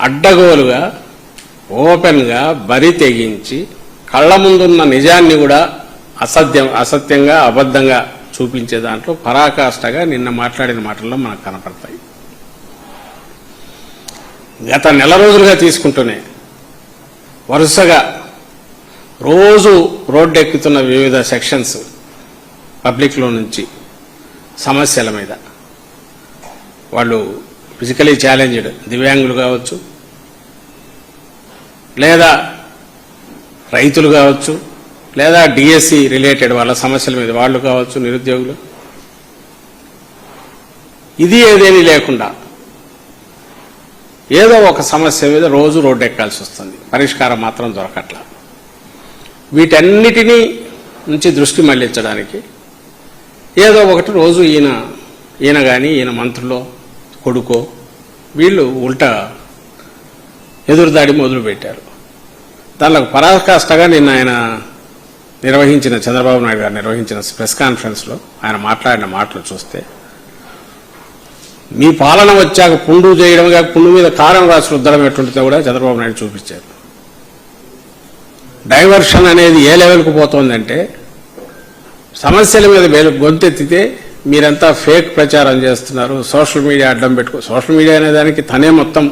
అడ్డగోలుగా ఓపెన్గా బరి తెగించి కళ్ళ ముందున్న నిజాన్ని కూడా అసత్యంగా అబద్ధంగా చూపించే దాంట్లో పరాకాష్ఠగా నిన్న మాట్లాడిన మాటల్లో మనకు కనపడతాయి. గత నెల రోజులుగా తీసుకుంటూనే వరుసగా రోజు రోడ్డు ఎక్కుతున్న వివిధ సెక్షన్స్ పబ్లిక్లో నుంచి సమస్యల మీద వాళ్ళు ఫిజికలీ ఛాలెంజ్డ్ దివ్యాంగులు కావచ్చు, లేదా రైతులు కావచ్చు, లేదా డిఎస్సి రిలేటెడ్ వాళ్ళ సమస్యల మీద వాళ్ళు కావచ్చు, నిరుద్యోగులు, ఇది ఏదేమీ లేకుండా ఏదో ఒక సమస్య మీద రోజు రోడ్డు ఎక్కాల్సి వస్తుంది, పరిష్కారం మాత్రం దొరకట్లా. వీటన్నిటినీ నుంచి దృష్టి మళ్లించడానికి ఏదో ఒకటి రోజు ఈయన కానీ ఈయన మంత్రులో కొడుకో వీళ్ళు ఉల్టా ఎదురుదాడి మొదలుపెట్టారు. దానిలో పరాకాష్ఠగా నిన్న ఆయన నిర్వహించిన చంద్రబాబు నాయుడు గారు నిర్వహించిన ప్రెస్ కాన్ఫరెన్స్లో ఆయన మాట్లాడిన మాటలు చూస్తే మీ పాలన వచ్చాక పుండు చేయడం కాక పుండు మీద కారం రాసి రుద్దడం ఎటువంటిదో కూడా చంద్రబాబు నాయుడు చూపించారు. డైవర్షన్ అనేది ఏ లెవెల్కు పోతోందంటే సమస్యల మీద గొంతెత్తితే మీరంతా ఫేక్ ప్రచారం చేస్తున్నారు, సోషల్ మీడియా అడ్డం పెట్టుకో. సోషల్ మీడియా అనే దానికి తనే మొత్తం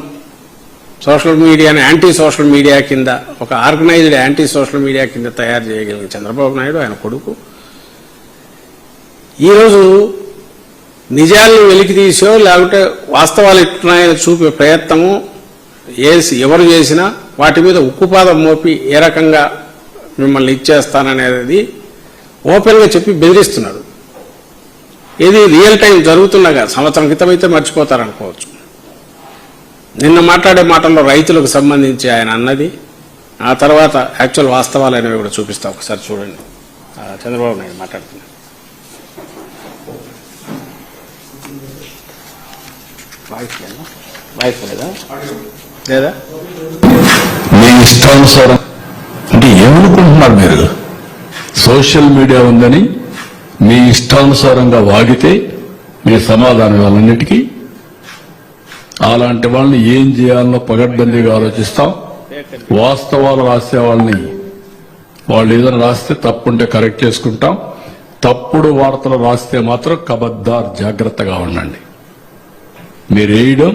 సోషల్ మీడియాని యాంటీ సోషల్ మీడియా కింద, ఒక ఆర్గనైజ్డ్ యాంటీ సోషల్ మీడియా కింద తయారు చేయగలిగిన చంద్రబాబు నాయుడు ఆయన కొడుకు ఈరోజు నిజాలను వెలికి తీసో లేకుంటే వాస్తవాలు ఇస్తున్నాయని చూపే ప్రయత్నము ఎవరు చేసినా వాటి మీద ఉక్కుపాదం మోపి ఏ రకంగా మిమ్మల్ని ఇచ్చేస్తాననేది ఓపెన్గా చెప్పి బెదిరిస్తున్నాడు. ఇది రియల్ టైం జరుగుతుండగా సంవత్సరం క్రితం అయితే మర్చిపోతారనుకోవచ్చు. నిన్న మాట్లాడే మాటల్లో రైతులకు సంబంధించి ఆయన అన్నది, ఆ తర్వాత యాక్చువల్ వాస్తవాలు అనేవి కూడా చూపిస్తా. ఒకసారి చూడండి, చంద్రబాబు నాయుడు మాట్లాడుతున్నారు. వాయిస్ లేదా లేదా మీ ఇష్టానుసారం అంటే ఏమనుకుంటున్నారు మీరు? సోషల్ మీడియా ఉందని మీ ఇష్టానుసారంగా వాగితే మీ సమాధానం వాళ్ళన్నిటికీ అలాంటి వాళ్ళని ఏం చేయాలనో పగడ్బందీగా ఆలోచిస్తాం. వాస్తవాలు రాసే వాళ్ళని వాళ్ళు ఏదైనా రాస్తే తప్పుంటే కరెక్ట్ చేసుకుంటాం. తప్పుడు వార్తలు రాస్తే మాత్రం కబద్దార్ జాగ్రత్తగా ఉండండి. మీరు వేయడం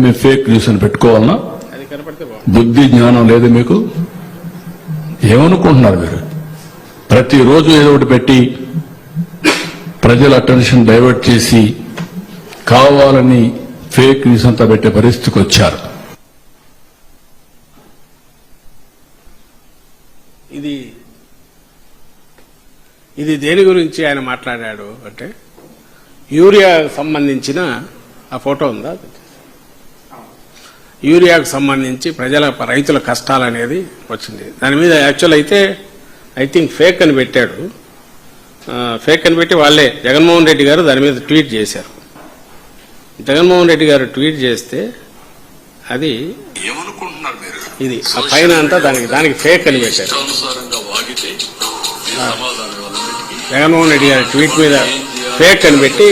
మీ ఫేక్ న్యూస్ అని పెట్టుకోవాలన్నా బుద్ధి జ్ఞానం లేదు మీకు? ఏమనుకుంటున్నారు మీరు? ప్రతిరోజు ఏదో ఒకటి పెట్టి ప్రజల అటెన్షన్ డైవర్ట్ చేసి కావాలని ఫేక్ న్యూస్ అంతా పెట్టే పరిస్థితికి వచ్చారు. ఇది దేని గురించి ఆయన మాట్లాడాడు అంటే యూరియాకు సంబంధించిన ఆ ఫోటో ఉందా, యూరియాకు సంబంధించి రైతుల కష్టాలు అనేది వచ్చింది. దాని మీద యాక్చువల్ అయితే ఐ థింక్ ఫేక్ అని పెట్టాడు. ఫేక్ అని పెట్టి వాళ్ళే జగన్మోహన్ రెడ్డి గారు దాని మీద ట్వీట్ చేశారు. జగన్మోహన్ రెడ్డి గారు ట్వీట్ చేస్తే అది ఏమనుకుంటున్నారు మీరు? ఇది ఆ పైన అంతా దానికి ఫేక్ అని పెట్టారు. జగన్మోహన్ రెడ్డి గారి ట్వీట్ మీద ఫేక్ అని పెట్టి